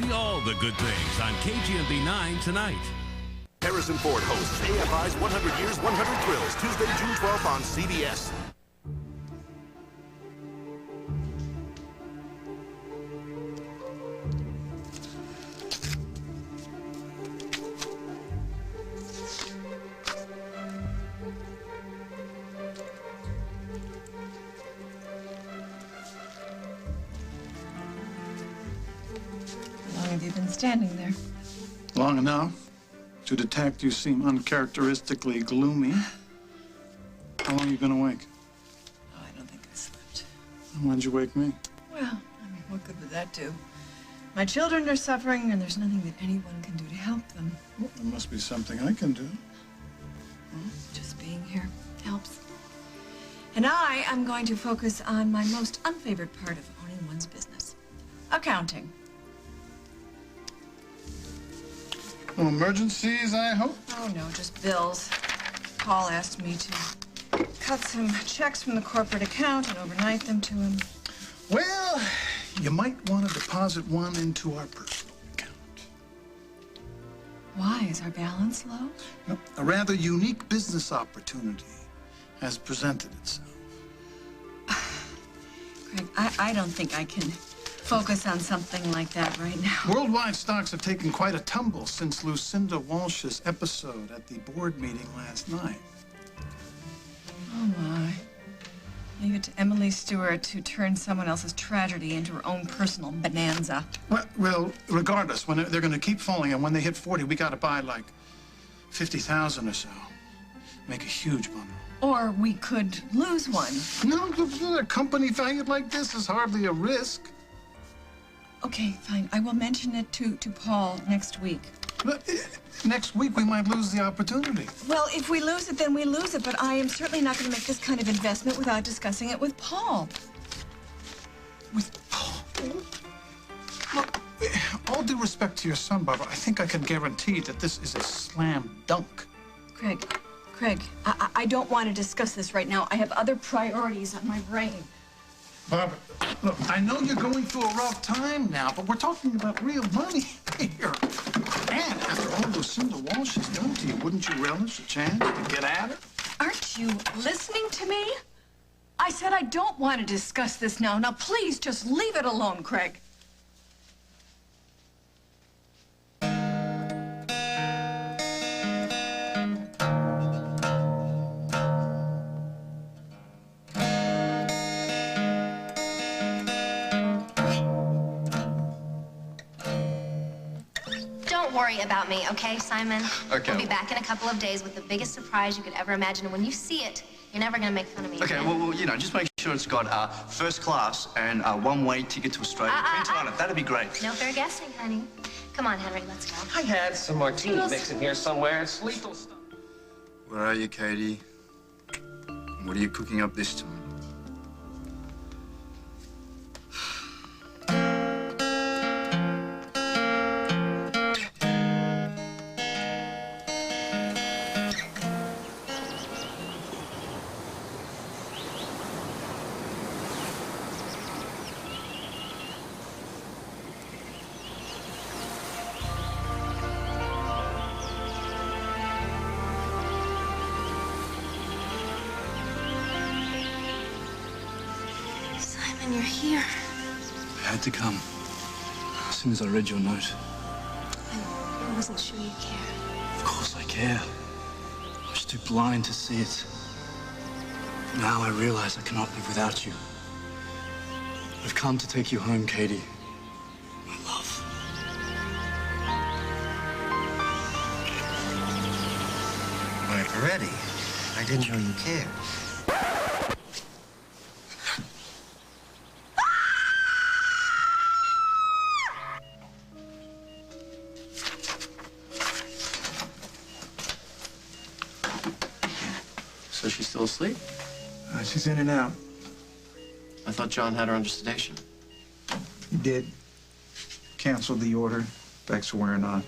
See all the good things on KGMB 9 tonight. Harrison Ford hosts AFI's 100 Years, 100 Thrills, Tuesday, June 12th on CBS. How long have you been standing there? Long enough to detect you seem uncharacteristically gloomy. How long have you been awake? Oh, I don't think I slept. When'd you wake me? Well, I mean, what good would that do? My children are suffering, and there's nothing that anyone can do to help them. Well, there must be something I can do. Just being here helps. And I am going to focus on my most unfavored part of owning one's business. Accounting. No emergencies, I hope? Oh, no, just bills. Paul asked me to cut some checks from the corporate account and overnight them to him. Well, you might want to deposit one into our personal account. Why? Is our balance low? No, a rather unique business opportunity has presented itself. Craig, I don't think I can focus on something like that right now. Worldwide stocks have taken quite a tumble since Lucinda Walsh's episode at the board meeting last night. Oh, my. Leave it to Emily Stewart to turn someone else's tragedy into her own personal bonanza. Well, regardless, when they're going to keep falling, and when they hit 40, we got to buy like 50,000 or so. Make a huge bundle. Or we could lose one. No, a company valued like this is hardly a risk. Okay, fine. I will mention it to Paul next week. But next week, we might lose the opportunity. Well, if we lose it, then we lose it. But I am certainly not going to make this kind of investment without discussing it with Paul. With Paul? Look, all due respect to your son, Barbara, I think I can guarantee that this is a slam dunk. Craig, I don't want to discuss this right now. I have other priorities on my brain. Barbara, look, I know you're going through a rough time now, but we're talking about real money here. And after all Lucinda Walsh has done to you, wouldn't you relish a chance to get at her? Aren't you listening to me? I said I don't want to discuss this now. Now, please just leave it alone, Craig. Don't worry about me, okay, Simon? Okay. We'll be back in a couple of days with the biggest surprise you could ever imagine. And when you see it, you're never going to make fun of me. Okay, well, you know, just make sure it's got first class and a one-way ticket to Australia printed on it. That'd be great. No fair guessing, honey. Come on, Henry, let's go. I had some martini mix in here somewhere. It's lethal stuff. Where are you, Katie? What are you cooking up this time? You're here. I had to come. As soon as I read your note. I wasn't sure you cared. Of course I care. I was too blind to see it. Now I realize I cannot live without you. I've come to take you home, Katie. My love. Wait, already? I didn't know you cared. So she's still asleep? She's in and out. I thought John had her under sedation. He did. Canceled the order. Back's wearing on.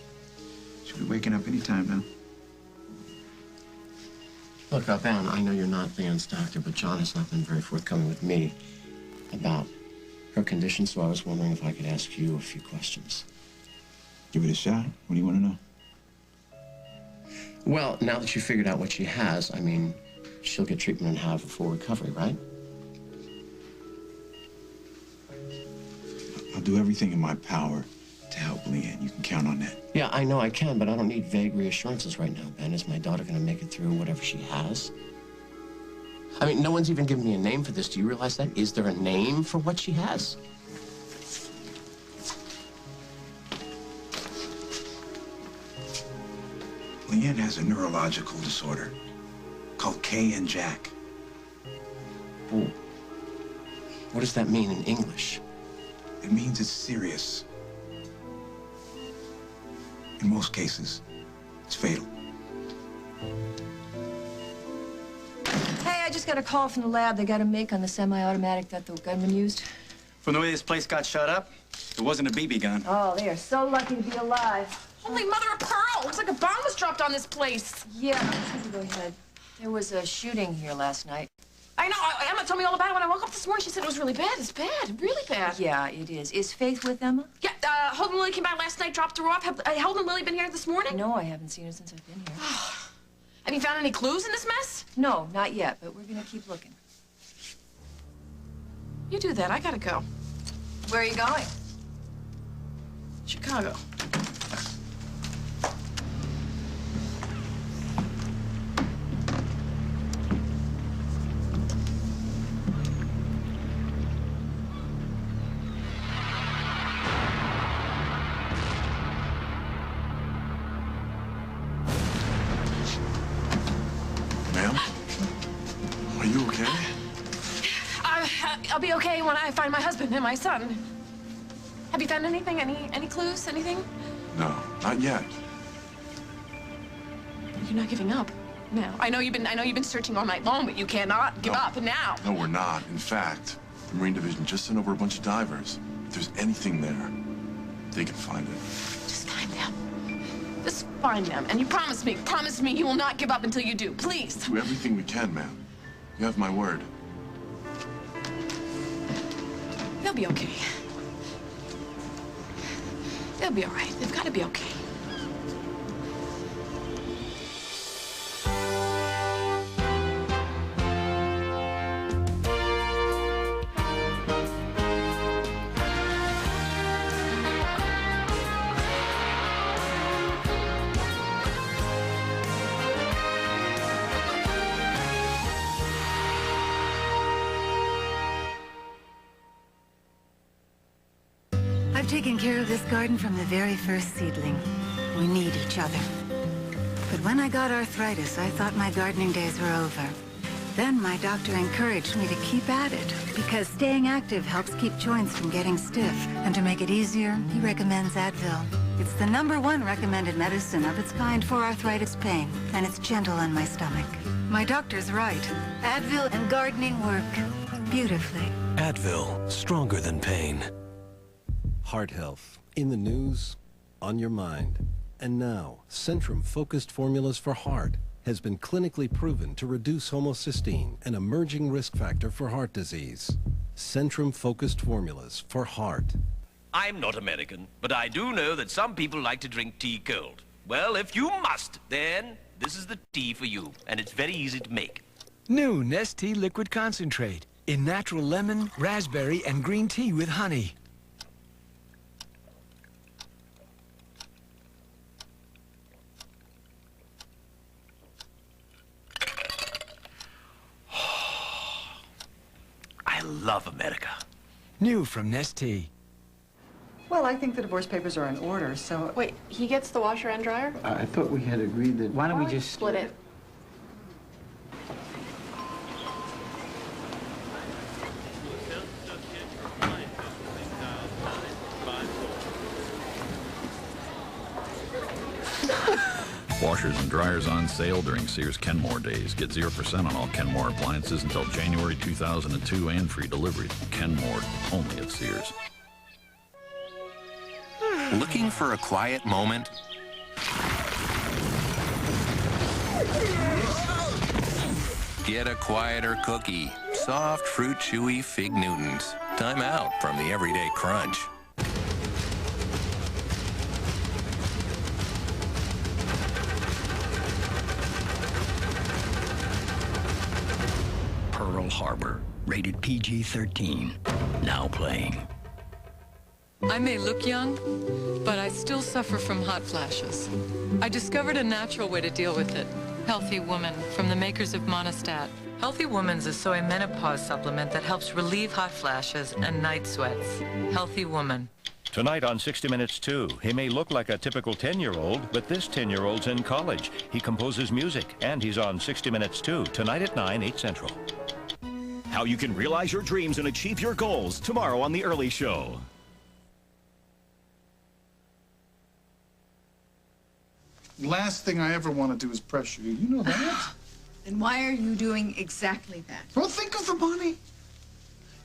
She'll be waking up any time now. Look, Ben, I know you're not Leon's doctor, but John has not been very forthcoming with me about her condition, so I was wondering if I could ask you a few questions. Give it a shot. What do you want to know? Well, now that you figured out what she has, I mean, she'll get treatment and have a full recovery, right? I'll do everything in my power to help Leanne. You can count on that. Yeah, I know I can, but I don't need vague reassurances right now, Ben. Is my daughter going to make it through whatever she has? I mean, no one's even given me a name for this. Do you realize that? Is there a name for what she has? Leanne has a neurological disorder called K and Jack. Ooh. What does that mean in English? It means it's serious. In most cases, it's fatal. Hey, I just got a call from the lab. They got a make on the semi-automatic that the gunman used. From the way this place got shut up, it wasn't a BB gun. Oh, they are so lucky to be alive. Holy mother of pearl! Looks like a bomb was dropped on this place. Yeah, go ahead. There was a shooting here last night. I know. Emma told me all about it when I woke up this morning. She said it was really bad. It's bad. Really bad. Yeah, it is. Is Faith with Emma? Yeah, Holden Lily came back last night, dropped her off. Have Holden Lily been here this morning? No, I haven't seen her since I've been here. Have you found any clues in this mess? No, not yet, but we're gonna keep looking. You do that. I gotta go. Where are you going? Chicago. Are you okay? I'll be okay when I find my husband and my son. Have you found anything? Any clues? Anything? No, not yet. You're not giving up now. I know you've been searching all night long, but you cannot give up now. No, we're not. In fact, the Marine Division just sent over a bunch of divers. If there's anything there, they can find it. Just find them. Just find them. And you promise me you will not give up until you do. Please. Do everything we can, ma'am. You have my word. They'll be okay. They'll be all right. They've got to be okay. I've taken care of this garden from the very first seedling. We need each other. But when I got arthritis, I thought my gardening days were over. Then my doctor encouraged me to keep at it, because staying active helps keep joints from getting stiff. And to make it easier, he recommends Advil. It's the #1 recommended medicine of its kind for arthritis pain, and it's gentle on my stomach. My doctor's right. Advil and gardening work beautifully. Advil, stronger than pain. Heart health, in the news, on your mind. And now, Centrum Focused Formulas for Heart has been clinically proven to reduce homocysteine, an emerging risk factor for heart disease. Centrum Focused Formulas for Heart. I'm not American, but I do know that some people like to drink tea cold. Well, if you must, then this is the tea for you, and it's very easy to make. New Nestea Liquid Concentrate in natural lemon, raspberry, and green tea with honey. I love America. New from Nestea. Well, I think the divorce papers are in order, so... Wait, he gets the washer and dryer? I thought we had agreed that... Why don't we just... Split it. Washers and dryers on sale during Sears Kenmore Days. Get 0% on all Kenmore appliances until January 2002 and free delivery. Kenmore, only at Sears. Looking for a quiet moment? Get a quieter cookie. Soft, fruit, chewy Fig Newtons. Time out from the everyday crunch. Harbor. Rated PG-13. Now playing. I may look young, but I still suffer from hot flashes. I discovered a natural way to deal with it. Healthy Woman, from the makers of Monistat. Healthy Woman's a soy menopause supplement that helps relieve hot flashes and night sweats. Healthy Woman. Tonight on 60 Minutes 2, he may look like a typical 10-year-old, but this 10-year-old's in college. He composes music, and he's on 60 Minutes 2, tonight at 9, 8 Central. How you can realize your dreams and achieve your goals, tomorrow on The Early Show. Last thing I ever want to do is pressure you. You know that? Then why are you doing exactly that? Well, think of the money.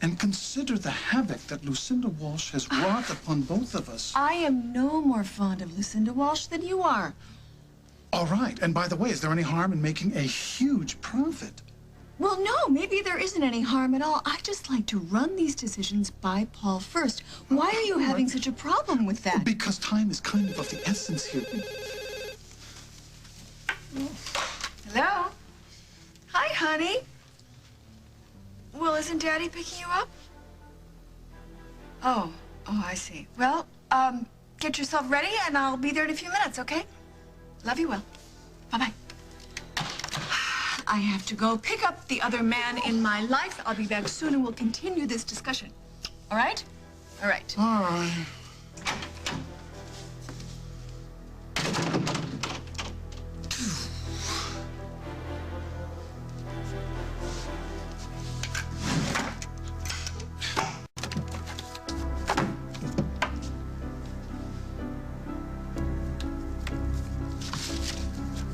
And consider the havoc that Lucinda Walsh has wrought upon both of us. I am no more fond of Lucinda Walsh than you are. All right. And by the way, is there any harm in making a huge profit? Well, no, maybe there isn't any harm at all. I just like to run these decisions by Paul first. Why are you having such a problem with that? Because time is kind of the essence here. Hello? Hi, honey. Well, isn't Daddy picking you up? Oh, I see. Well, get yourself ready and I'll be there in a few minutes, okay? Love you well. Bye-bye. I have to go pick up the other man in my life. I'll be back soon and we'll continue this discussion. All right? All right. All right.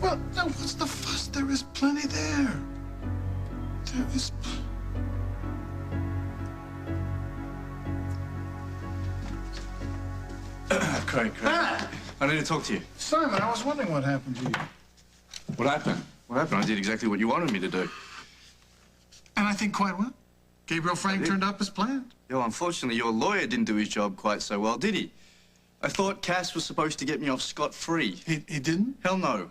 Well, now what's the fuss? There is plenty there. There is... Craig. I need to talk to you. Simon, I was wondering what happened to you. What happened? What happened? I did exactly what you wanted me to do. And I think quite well. Gabriel Frank turned up as planned. Yo, unfortunately, your lawyer didn't do his job quite so well, did he? I thought Cass was supposed to get me off scot-free. He didn't? Hell no.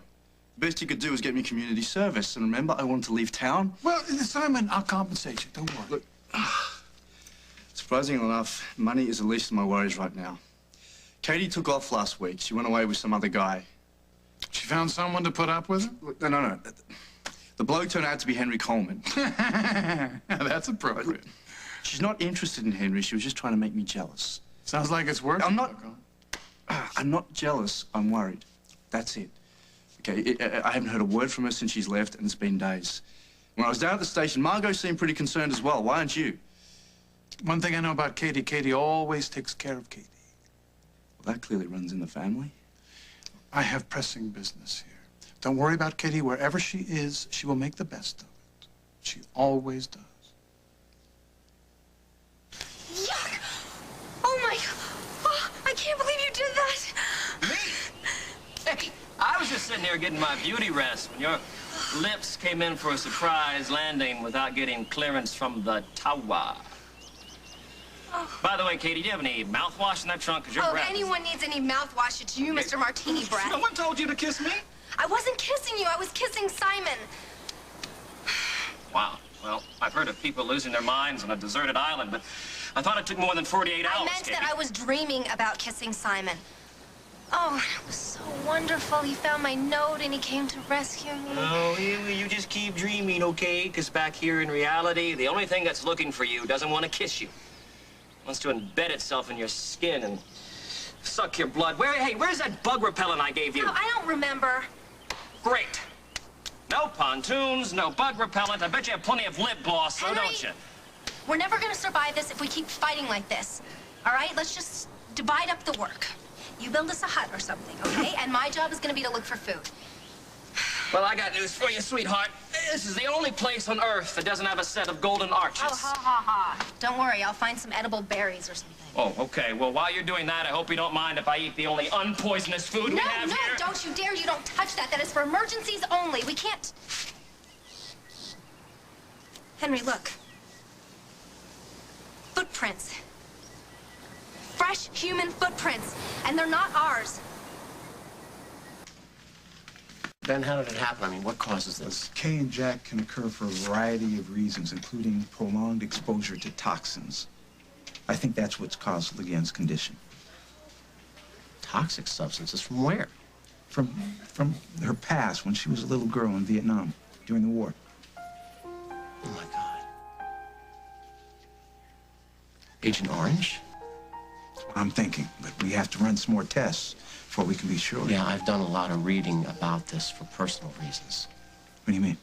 The best he could do was get me community service. And remember, I wanted to leave town. Well, Simon, I'll compensate you. Don't worry. Look, surprisingly enough, money is the least of my worries right now. Katie took off last week. She went away with some other guy. She found someone to put up with her? Look, no. The bloke turned out to be Henry Coleman. That's appropriate. She's not interested in Henry. She was just trying to make me jealous. Sounds like it's working. I'm not jealous. I'm worried. That's it. Okay, I haven't heard a word from her since she's left, and it's been days. When I was down at the station, Margot seemed pretty concerned as well. Why aren't you? One thing I know about Katie, Katie always takes care of Katie. Well, that clearly runs in the family. I have pressing business here. Don't worry about Katie. Wherever she is, she will make the best of it. She always does. Yuck! Oh, my... Oh, I can't believe you did that. Me? Hey, I was just sitting here getting my beauty rest when your lips came in for a surprise landing without getting clearance from the tower. Oh. By the way, Katie, do you have any mouthwash in that trunk? Because your breath... If anyone needs any mouthwash, it's you, Mr. Martini Breath. No one told you to kiss me? I wasn't kissing you. I was kissing Simon. Wow. Well, I've heard of people losing their minds on a deserted island, but I thought it took more than 48 hours, I meant Katie. that I was dreaming about kissing Simon. Oh, it was so wonderful. He found my note and he came to rescue me. Oh, you just keep dreaming, okay? Because back here in reality, the only thing that's looking for you doesn't want to kiss you. It wants to embed itself in your skin and suck your blood. Where's that bug repellent I gave you? No, I don't remember. Great. No pontoons, no bug repellent. I bet you have plenty of lip gloss, though, Henry, don't you? We're never going to survive this if we keep fighting like this. All right? Let's just divide up the work. You build us a hut or something, okay? And my job is going to be to look for food. Well, I got news for you, sweetheart. This is the only place on Earth that doesn't have a set of golden arches. Oh, ha, ha, ha. Don't worry. I'll find some edible berries or something. Oh, okay. Well, while you're doing that, I hope you don't mind if I eat the only unpoisonous food we have here. No, don't you dare. You don't touch that. That is for emergencies only. We can't... Henry, look. Footprints. Fresh human footprints. And they're not ours. Ben, how did it happen? I mean, what causes this? K and Jack can occur for a variety of reasons, including prolonged exposure to toxins. I think that's what's caused Leanne's condition. Toxic substances from where? From her past when she was a little girl in Vietnam during the war. Oh, my God. Agent Orange? That's what I'm thinking, but we have to run some more tests before we can be sure. Yeah, I've done a lot of reading about this for personal reasons. What do you mean?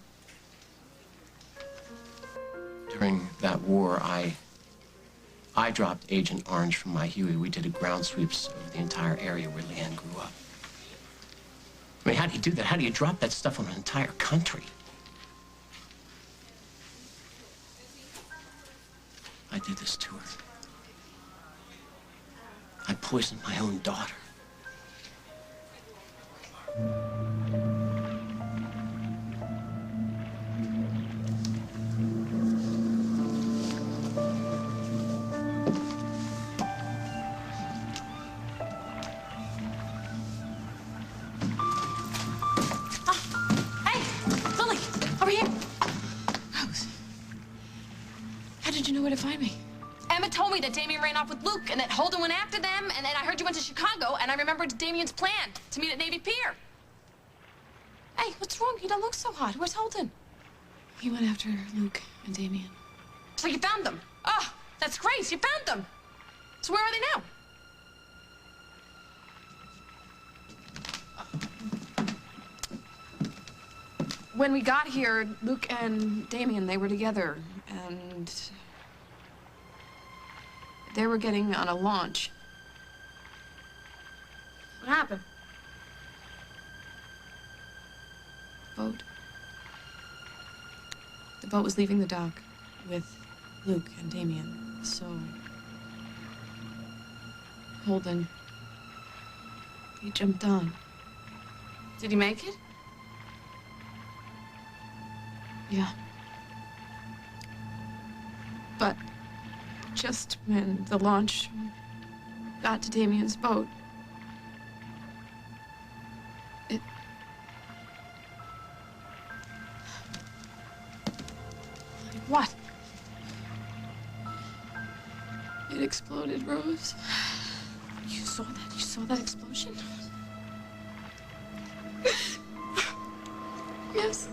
During that war, I dropped Agent Orange from my Huey. We did a ground sweeps over the entire area where Leanne grew up. I mean, how do you do that? How do you drop that stuff on an entire country? I did this to her. I poisoned my own daughter. How did you know where to find me? Emma told me that Damien ran off with Luke and that Holden went after them, and then I heard you went to Chicago, and I remembered Damien's plan to meet at Navy Pier. Hey, what's wrong? You don't look so hot. Where's Holden? He went after Luke and Damien. So you found them? Oh, that's great. You found them. So where are they now? When we got here, Luke and Damien, they were together, and they were getting on a launch. What happened? Boat. The boat was leaving the dock with Luke and Damien, so Holden, he jumped on. Did he make it? Yeah. But just when the launch got to Damien's boat, it... What? It exploded, Rose. You saw that? You saw that explosion? Yes.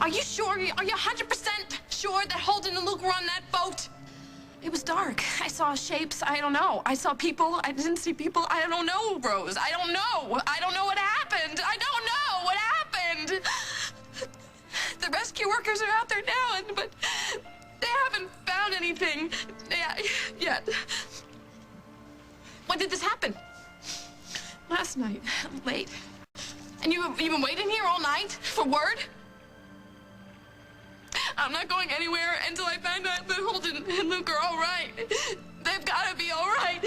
Are you sure? Are you 100% sure that Holden and Luke were on that boat? It was dark. I saw shapes. I don't know. I saw people. I didn't see people. I don't know, Rose. I don't know. I don't know what happened. I don't know what happened. The rescue workers are out there now, but they haven't found anything yet. When did this happen? Last night, late. And you've been waiting here all night for word? I'm not going anywhere until I find out that Holden and Luke are all right. They've got to be all right.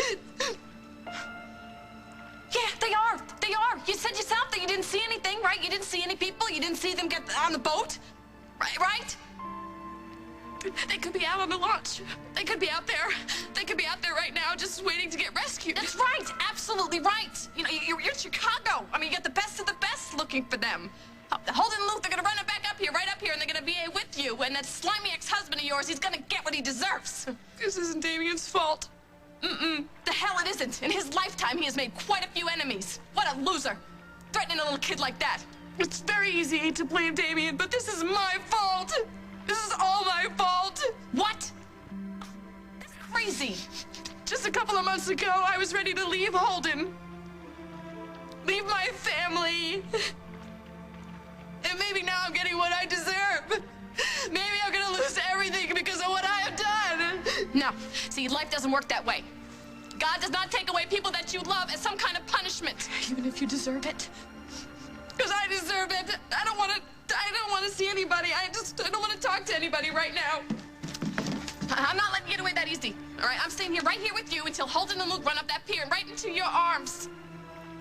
Yeah, they are. They are. You said yourself that you didn't see anything, right? You didn't see any people. You didn't see them get on the boat, right? They could be out on the launch. They could be out there. They could be out there right now just waiting to get rescued. That's right. Absolutely right. You know, you're in Chicago. I mean, you got the best of the best looking for them. Holden and Luke, they're gonna run it back up here, right up here, and they're gonna be with you. And that slimy ex-husband of yours, he's gonna get what he deserves. This isn't Damien's fault. The hell it isn't. In his lifetime, he has made quite a few enemies. What a loser. Threatening a little kid like that. It's very easy to blame Damien, but this is my fault. This is all my fault. What? That's crazy. Just a couple of months ago, I was ready to leave Holden. Leave my family. And maybe now I'm getting what I deserve. Maybe I'm gonna lose everything because of what I have done. No. See, life doesn't work that way. God does not take away people that you love as some kind of punishment. Even if you deserve it. Because I deserve it. I don't want to see anybody. I don't want to talk to anybody right now. I'm not letting you get away that easy. All right, I'm staying here right here with you until Holden and Luke run up that pier and right into your arms.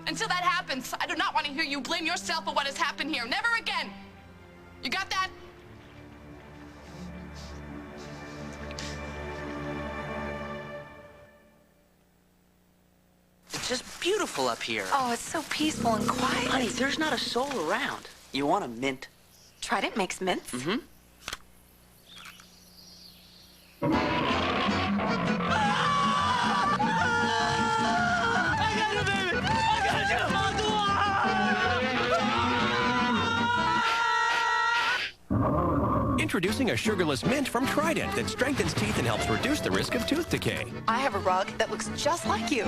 Until that happens, I do not want to hear you blame yourself for what has happened here. Never again. You got that? It's just beautiful up here. Oh, it's so peaceful and quiet. Honey, there's not a soul around. You want a mint? Trident makes mints. Mm-hmm. Introducing a sugarless mint from Trident that strengthens teeth and helps reduce the risk of tooth decay. I have a rug that looks just like you.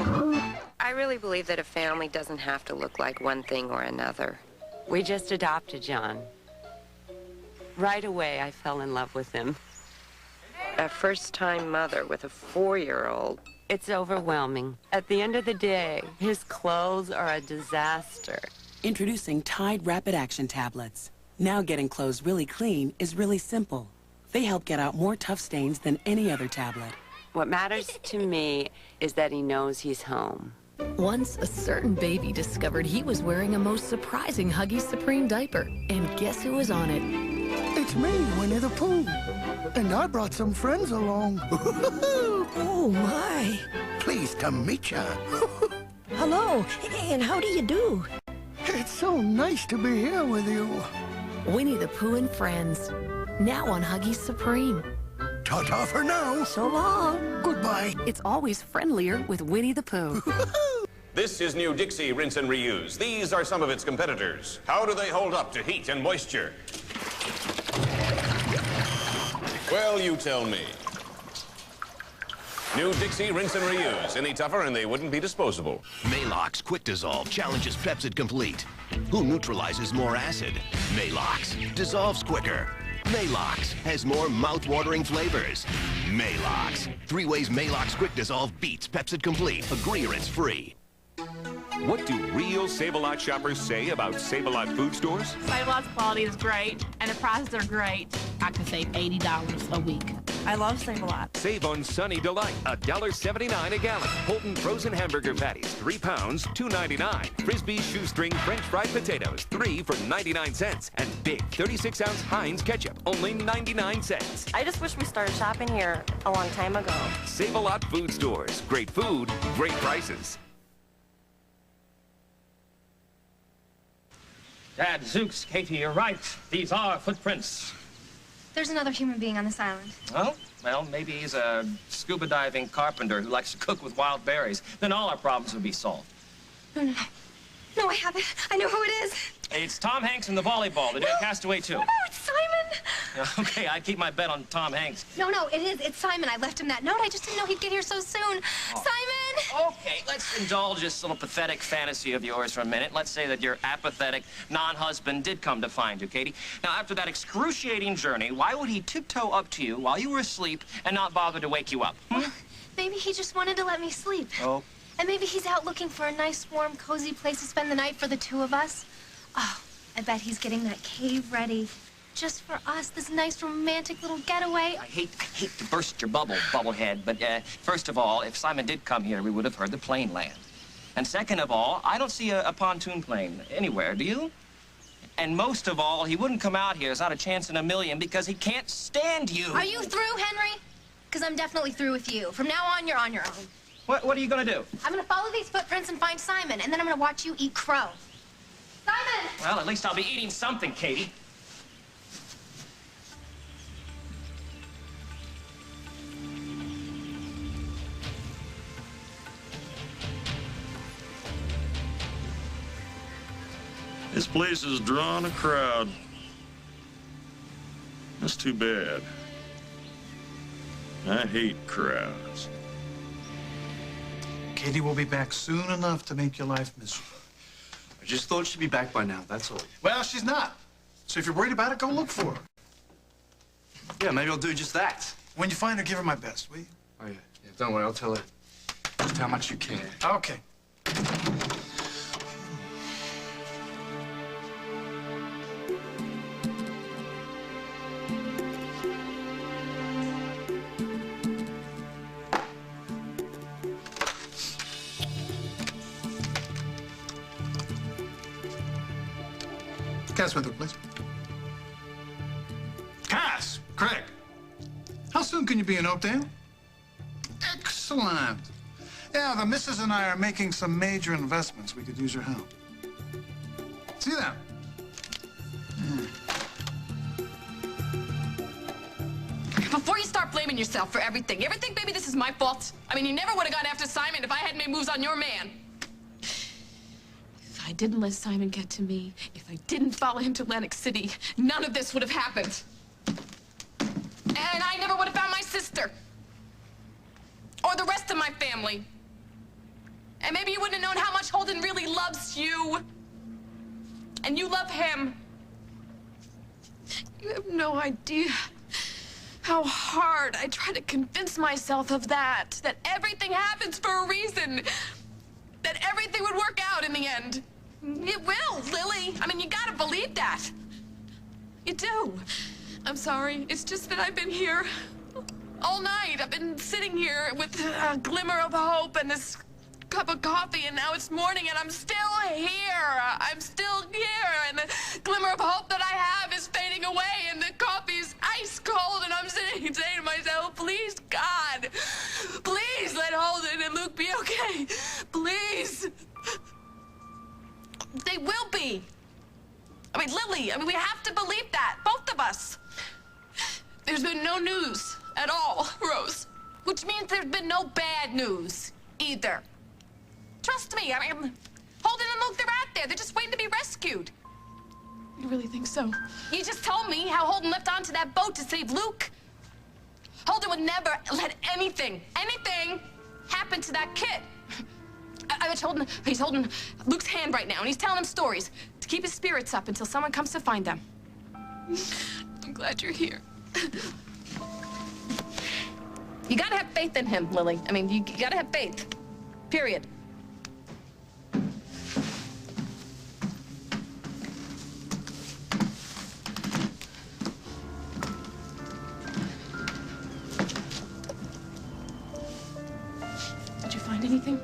I really believe that a family doesn't have to look like one thing or another. We just adopted John. Right away, I fell in love with him. A first-time mother with a 4-year-old. It's overwhelming. At the end of the day, his clothes are a disaster. Introducing Tide Rapid Action Tablets. Now getting clothes really clean is really simple. They help get out more tough stains than any other tablet. What matters to me is that he knows he's home. Once, a certain baby discovered he was wearing a most surprising Huggies Supreme diaper. And guess who was on it? It's me, Winnie the Pooh. And I brought some friends along. Oh, my. Pleased to meet ya. Hello, and how do you do? It's so nice to be here with you. Winnie the Pooh and Friends. Now on Huggies Supreme. Ta-ta for now. So long. Goodbye. It's always friendlier with Winnie the Pooh. This is new Dixie Rinse and Reuse. These are some of its competitors. How do they hold up to heat and moisture? Well, you tell me. New Dixie Rinse and Reuse. Any tougher and they wouldn't be disposable. Maalox Quick Dissolve challenges Pepsid Complete. Who neutralizes more acid? Maalox dissolves quicker. Maalox has more mouth-watering flavors. Maalox. 3 ways Maalox Quick Dissolve beats Pepsid Complete. Agree or it's free. What do real Save-A-Lot shoppers say about Save-A-Lot food stores? Save-A-Lot's quality is great, and the prices are great. I can save $80 a week. I love Save-A-Lot. Save on Sunny Delight, $1.79 a gallon. Holton frozen hamburger patties, 3 pounds, $2.99. Frisbee shoestring French fried potatoes, 3 for 99 cents. And big 36-ounce Heinz ketchup, only 99 cents. I just wish we started shopping here a long time ago. Save-A-Lot food stores. Great food, great prices. Dad, Zooks, Katie, you're right. These are footprints. There's another human being on this island. Oh, well, maybe he's a scuba diving carpenter who likes to cook with wild berries. Then all our problems would be solved. No. No, I have it. I know who it is. It's Tom Hanks in the volleyball. The Castaway too. No, it's Simon. Okay, I'd keep my bet on Tom Hanks. No, it is. It's Simon. I left him that note. I just didn't know he'd get here so soon. Oh. Simon! Okay, let's indulge this little pathetic fantasy of yours for a minute. Let's say that your apathetic non-husband did come to find you, Katie. Now, after that excruciating journey, why would he tiptoe up to you while you were asleep and not bother to wake you up? Well, maybe he just wanted to let me sleep. Oh. And maybe he's out looking for a nice, warm, cozy place to spend the night for the two of us. Oh, I bet he's getting that cave ready. Just for us, this nice, romantic little getaway. I hate to burst your bubble, bubblehead, but first of all, if Simon did come here, we would have heard the plane land. And second of all, I don't see a pontoon plane anywhere, do you? And most of all, he wouldn't come out here. There's not a chance in a million because he can't stand you. Are you through, Henry? Because I'm definitely through with you. From now on, you're on your own. What are you gonna do? I'm gonna follow these footprints and find Simon, and then I'm gonna watch you eat crow. Simon! Well, at least I'll be eating something, Katie. This place has drawn a crowd. That's too bad. I hate crowds. Katie will be back soon enough to make your life miserable. I just thought she'd be back by now, that's all. Well, she's not. So if you're worried about it, go look for her. Yeah, maybe I'll do just that. When you find her, give her my best, will you? Oh, yeah. Don't worry, I'll tell her just how much you care. Okay. Cass Winthrop, please. Cass! Craig! How soon can you be in Oakdale? Excellent. Yeah, the missus and I are making some major investments. We could use your help. See that? Before you start blaming yourself for everything, you ever think maybe this is my fault? I mean, you never would have gone after Simon if I hadn't made moves on your man. If I didn't let Simon get to me, if I didn't follow him to Atlantic City, none of this would have happened. And I never would have found my sister. Or the rest of my family. And maybe you wouldn't have known how much Holden really loves you. And you love him. You have no idea how hard I try to convince myself of that. That everything happens for a reason. That everything would work out in the end. It will, Lily. I mean, you gotta believe that. You do. I'm sorry. It's just that I've been here all night. I've been sitting here with a glimmer of hope and this cup of coffee, and now it's morning and I'm still here. I'm still here, and the glimmer of hope that I have is fading away, and the coffee's ice cold, and I'm sitting saying to myself, please, God, please let Holden and Luke be okay. Please. They will be. I mean, Lily, we have to believe that, both of us. There's been no news at all, Rose, which means there's been no bad news either. Trust me, I mean, Holden and Luke, they're out there. They're just waiting to be rescued. You really think so? You just told me how Holden leapt onto that boat to save Luke. Holden would never let anything happen to that kid. He's holding Luke's hand right now, and he's telling him stories to keep his spirits up until someone comes to find them. I'm glad you're here. You gotta have faith in him, Lily. I mean, you gotta have faith. Period. Did you find anything?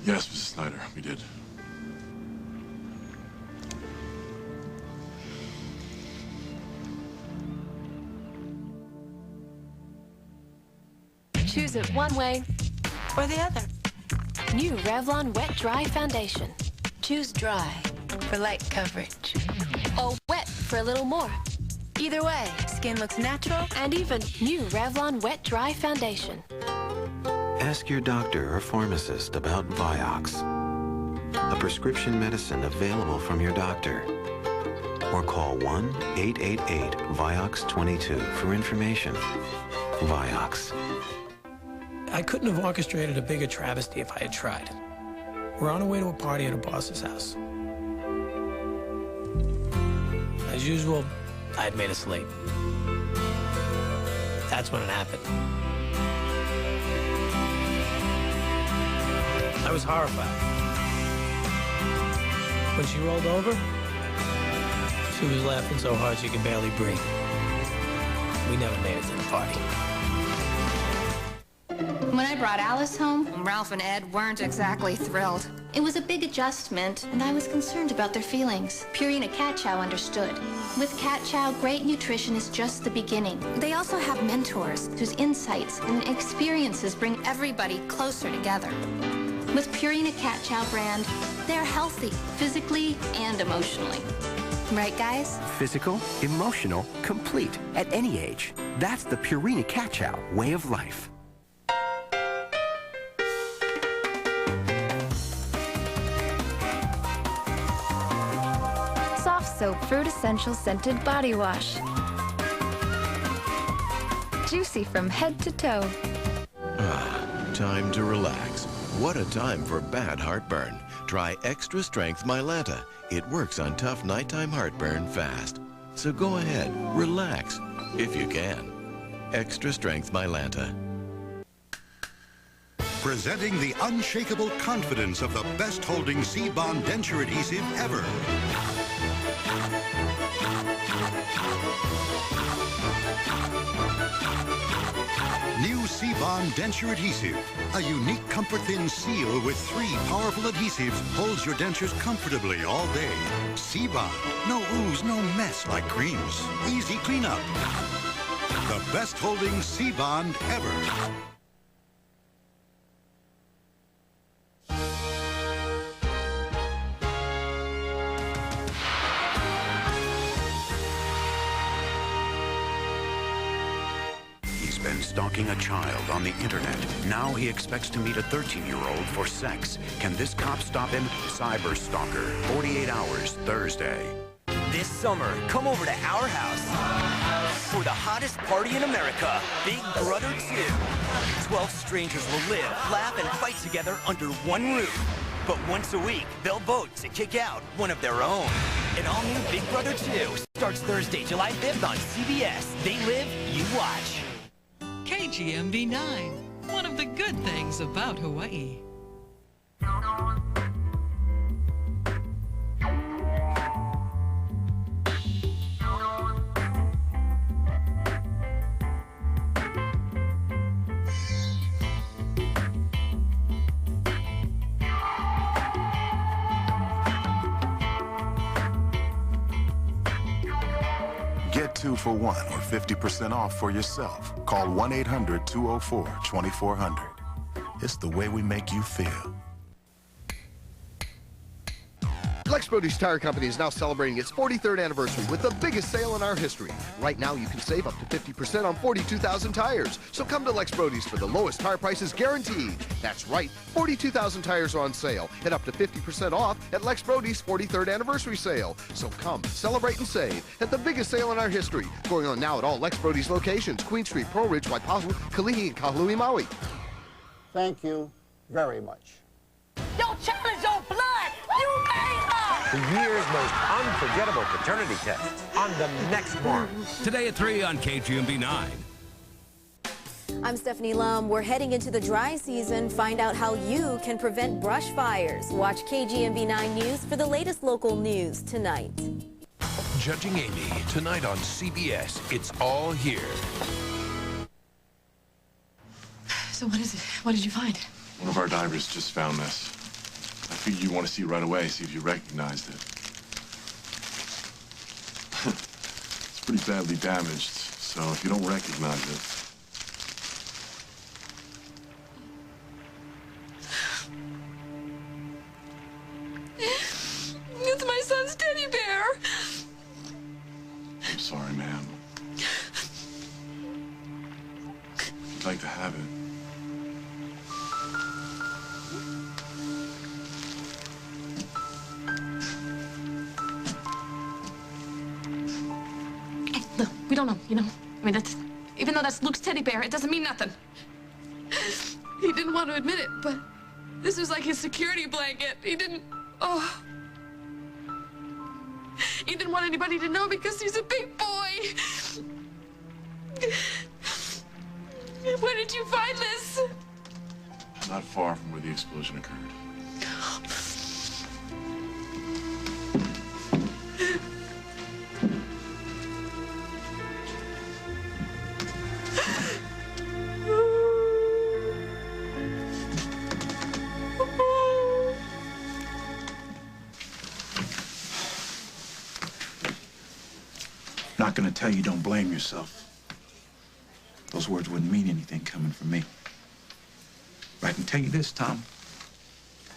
Yes, Mrs. Snyder, we did. Choose it one way or the other. New Revlon Wet Dry Foundation. Choose dry for light coverage, or wet for a little more. Either way, skin looks natural and even. New Revlon Wet Dry Foundation. Ask your doctor or pharmacist about Vioxx, a prescription medicine available from your doctor. Or call 1-888-VIOXX22 for information. Vioxx. I couldn't have orchestrated a bigger travesty if I had tried. We're on our way to a party at a boss's house. As usual, I had made us late. That's when it happened. I was horrified. When she rolled over, she was laughing so hard she could barely breathe. We never made it to the party. When I brought Alice home, Ralph and Ed weren't exactly thrilled. It was a big adjustment, and I was concerned about their feelings. Purina Cat Chow understood. With Cat Chow, great nutrition is just the beginning. They also have mentors whose insights and experiences bring everybody closer together. With Purina Cat Chow brand, they're healthy, physically and emotionally. Right, guys? Physical, emotional, complete, at any age. That's the Purina Cat Chow way of life. Soft Soap Fruit Essential Scented Body Wash. Juicy from head to toe. Time to relax. What a time for bad heartburn. Try Extra Strength Mylanta. It works on tough nighttime heartburn fast. So go ahead, relax, if you can. Extra Strength Mylanta. Presenting the unshakable confidence of the best holding C-Bond denture adhesive ever. New C-Bond denture adhesive. A unique comfort-thin seal with 3 powerful adhesives holds your dentures comfortably all day. C-Bond. No ooze, no mess like creams. Easy cleanup. The best holding C-Bond ever. man stalking a child on the internet. Now he expects to meet a 13-year-old for sex. Can this cop stop him? Cyber Stalker, 48 Hours, Thursday. This summer, come over to our house for the hottest party in America, Big Brother 2. 12 strangers will live, laugh, and fight together under one roof. But once a week, they'll vote to kick out one of their own. An all-new Big Brother 2 starts Thursday, July 5th on CBS. They live, you watch. KGMB 9, one of the good things about Hawaii. Get 2 for 1 or 50% off for yourself. Call 1-800-204-2400. It's the way we make you feel. Lex Produce Tire Company is now celebrating its 43rd anniversary with the biggest sale in our history. Right now, you can save up to 50% on 42,000 tires. So come to Lex Produce for the lowest tire prices guaranteed. That's right, 42,000 tires are on sale and up to 50% off at Lex Produce 43rd anniversary sale. So come, celebrate and save at the biggest sale in our history. Going on now at all Lex Produce locations, Queen Street, Pearl Ridge, Waipahu, Kalihi, and Kahului, Maui. Thank you very much. Don't challenge your blood! You made her! The year's most unforgettable paternity test on the next one. Today at 3 on KGMB 9. I'm Stephanie Lum. We're heading into the dry season. Find out how you can prevent brush fires. Watch KGMB 9 News for the latest local news tonight. Judging Amy, tonight on CBS. It's all here. So what is it? What did you find? One of our divers just found this. I figured you want to see right away, see if you recognized it. It's pretty badly damaged, so if you don't recognize it... It's my son's teddy bear. I'm sorry, ma'am. If you'd like to have it. Look, we don't know, you know? I mean, that's, even though that's Luke's teddy bear, it doesn't mean nothing. He didn't want to admit it, but this was like his security blanket. He didn't, oh. He didn't want anybody to know because he's a big boy. Where did you find this? Not far from where the explosion occurred. Not gonna tell you don't blame yourself. Those words wouldn't mean anything coming from me. But I can tell you this, Tom.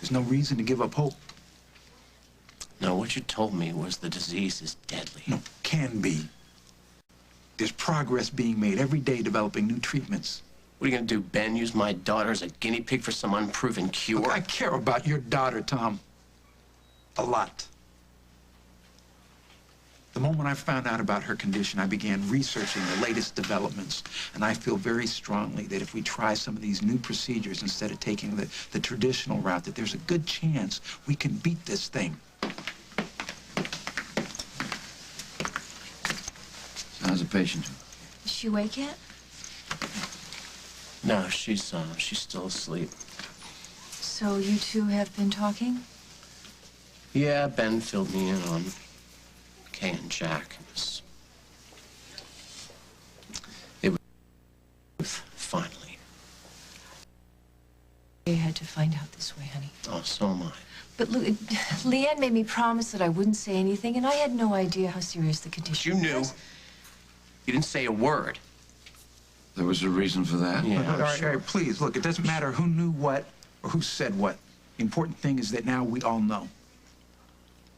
There's no reason to give up hope. No, what you told me was the disease is deadly. No, can be. There's progress being made every day developing new treatments. What are you gonna do, Ben? Use my daughter as a guinea pig for some unproven cure? Look, I care about your daughter, Tom. A lot. The moment I found out about her condition, I began researching the latest developments. And I feel very strongly that if we try some of these new procedures instead of taking the traditional route, that there's a good chance we can beat this thing. So how's the patient? Is she awake yet? No, she's still asleep. So you two have been talking? Yeah, Ben filled me in on Kay and Jack. It was finally. You had to find out this way, honey. Oh, so am I. But look, Leanne made me promise that I wouldn't say anything, and I had no idea how serious the condition You knew. was. You didn't say a word. There was a reason for that? Yeah, all right, please, look, it doesn't matter who knew what or who said what. The important thing is that now we all know.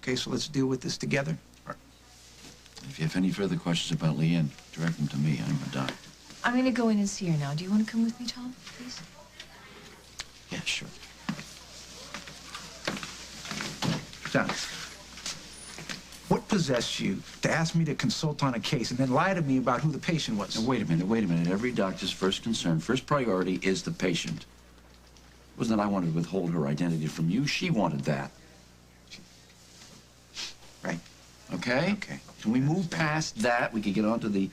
Okay, so let's deal with this together. If you have any further questions about Leanne, direct them to me. I'm a doctor. I'm going to go in and see her now. Do you want to come with me, Tom, please? Yeah, sure. John, what possessed you to ask me to consult on a case and then lie to me about who the patient was? Now, wait a minute. Every doctor's first concern, first priority is the patient. It wasn't that I wanted to withhold her identity from you. She wanted that. Right. Okay? Okay. Can we move past that? We could get on to the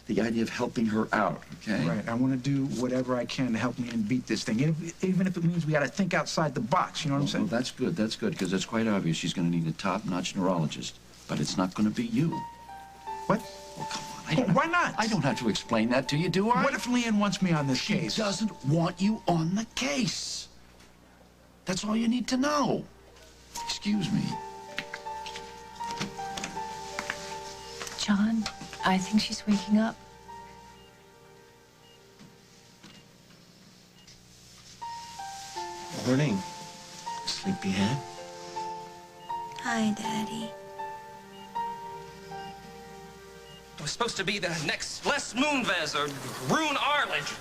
idea of helping her out, okay? Right. I want to do whatever I can to help me and beat this thing, even if it means we got to think outside the box. You know what I'm saying? Well, that's good, because it's quite obvious she's going to need a top-notch neurologist. But it's not going to be you. What? Oh, come on. Why not? I don't have to explain that to you, do I? What if Leanne wants me on this case? She doesn't want you on the case. That's all you need to know. Excuse me. John, I think she's waking up. Morning, sleepyhead. Hi, Daddy. It was supposed to be the next Les Moonves or Rune Arledge.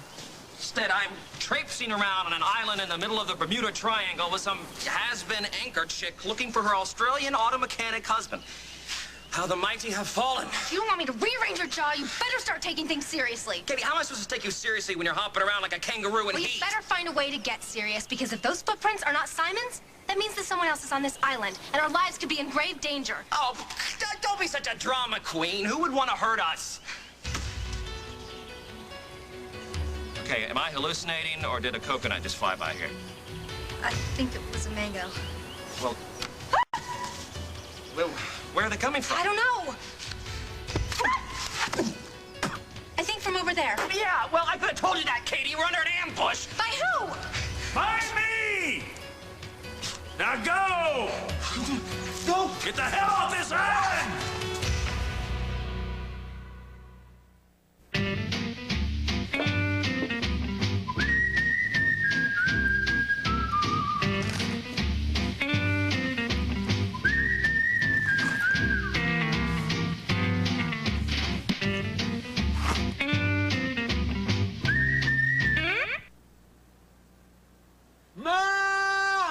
Instead, I'm traipsing around on an island in the middle of the Bermuda Triangle with some has-been anchor chick looking for her Australian auto mechanic husband. How the mighty have fallen. If you don't want me to rearrange your jaw, you better start taking things seriously. Katie, how am I supposed to take you seriously when you're hopping around like a kangaroo in Well, you heat? better find a way to get serious, because if those footprints are not Simon's, that means that someone else is on this island, and our lives could be in grave danger. Oh, don't be such a drama queen. Who would want to hurt us? Okay, am I hallucinating, or did a coconut just fly by here? I think it was a mango. Well, where are they coming from? I don't know. I think from over there. Yeah, well, I could have told you that, Katie. We're under an ambush. By who? By me! Now go! Go! Get the hell off this island!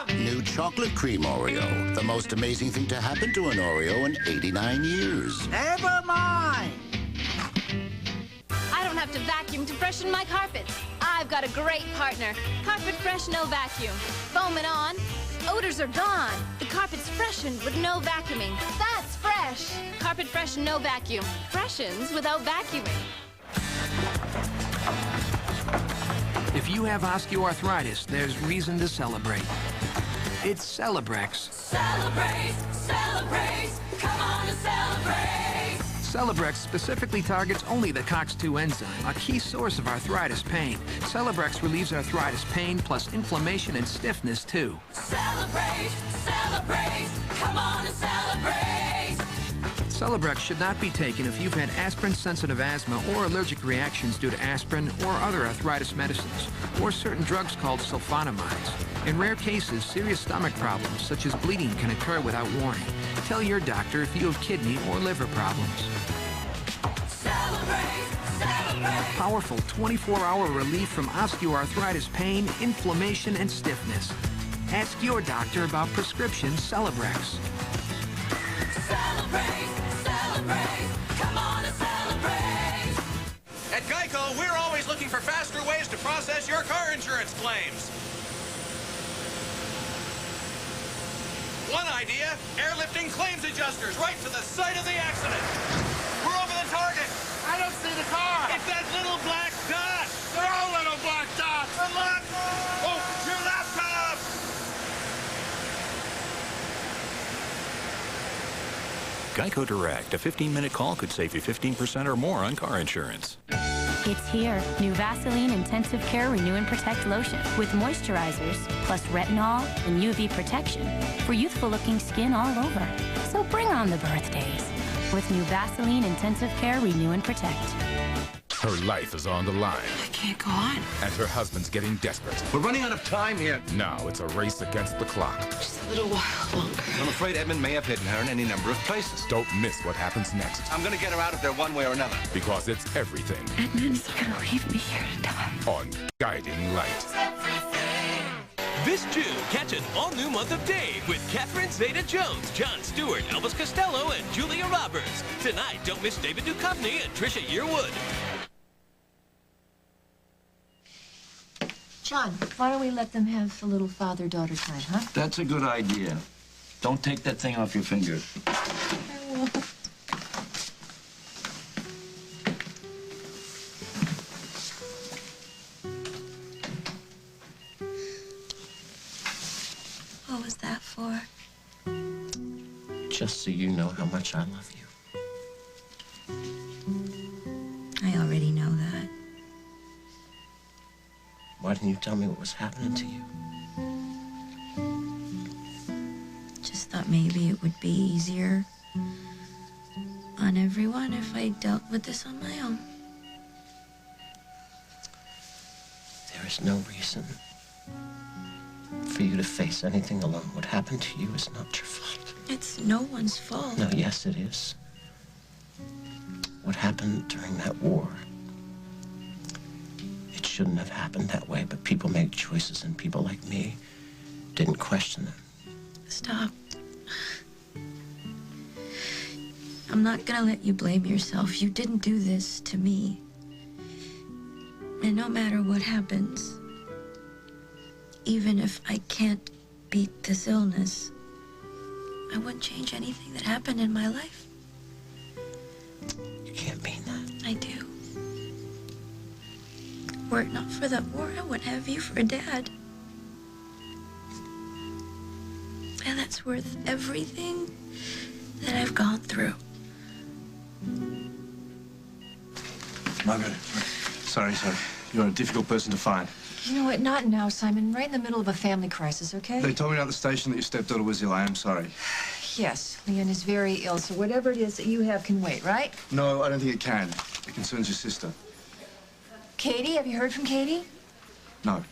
New chocolate cream Oreo. The most amazing thing to happen to an Oreo in 89 years. Never mind. I don't have to vacuum to freshen my carpets. I've got a great partner. Carpet Fresh No Vacuum. Foaming on. Odors are gone. The carpet's freshened with no vacuuming. That's fresh. Carpet Fresh No Vacuum. Freshens without vacuuming. If you have osteoarthritis, there's reason to celebrate. It's Celebrex. Celebrate, celebrate, come on and celebrate. Celebrex specifically targets only the COX-2 enzyme, a key source of arthritis pain. Celebrex relieves arthritis pain plus inflammation and stiffness, too. Celebrate, celebrate, come on and celebrate. Celebrex should not be taken if you've had aspirin-sensitive asthma or allergic reactions due to aspirin or other arthritis medicines, or certain drugs called sulfonamides. In rare cases, serious stomach problems, such as bleeding, can occur without warning. Tell your doctor if you have kidney or liver problems. Celebrate, celebrate. Powerful 24-hour relief from osteoarthritis pain, inflammation, and stiffness. Ask your doctor about prescription Celebrex. Celebrate, celebrate, come on and celebrate. At Geico, we're always looking for faster ways to process your car insurance claims. One idea, airlifting claims adjusters right to the site of the accident. We're over the target. I don't see the car. It's that little black dot. They're all little black dots. Good luck. Oh, your laptop. Geico Direct. A 15-minute call could save you 15% or more on car insurance. It's here. New Vaseline Intensive Care Renew and Protect Lotion with moisturizers plus retinol and UV protection for youthful-looking skin all over. So bring on the birthdays with new Vaseline Intensive Care Renew and Protect. Her life is on the line. I can't go on. And her husband's getting desperate. We're running out of time here. Now it's a race against the clock. Just a little while longer. I'm afraid Edmund may have hidden her in any number of places. Don't miss what happens next. I'm gonna get her out of there one way or another. Because it's everything. Edmund's gonna leave me here to die. On Guiding Light. This June, catch an all-new month of Dave with Catherine Zeta-Jones, Jon Stewart, Elvis Costello, and Julia Roberts. Tonight, don't miss David Duchovny and Trisha Yearwood. John, why don't we let them have a little father-daughter time, huh? That's a good idea. Don't take that thing off your finger. What was that for? Just so you know how much I love you. I already know that. Why didn't you tell me what was happening to you? Just thought maybe it would be easier on everyone if I dealt with this on my own. There is no reason for you to face anything alone. What happened to you is not your fault. It's no one's fault. No, yes, it is. What happened during that war, it shouldn't have happened that way, but people made choices, and people like me didn't question them. Stop. I'm not gonna let you blame yourself. You didn't do this to me. And no matter what happens, even if I can't beat this illness, I wouldn't change anything that happened in my life. You can't mean that. I do. Were it not for that war, I wouldn't have you for a dad. And that's worth everything that I've gone through. Margaret, sorry. You're a difficult person to find. You know what? Not now, Simon. Right in the middle of a family crisis, okay? They told me at the station that your stepdaughter was ill. I am sorry. Yes, Leon is very ill, so whatever it is that you have can wait, right? No, I don't think it can. It concerns your sister. Katie, have you heard from Katie? No.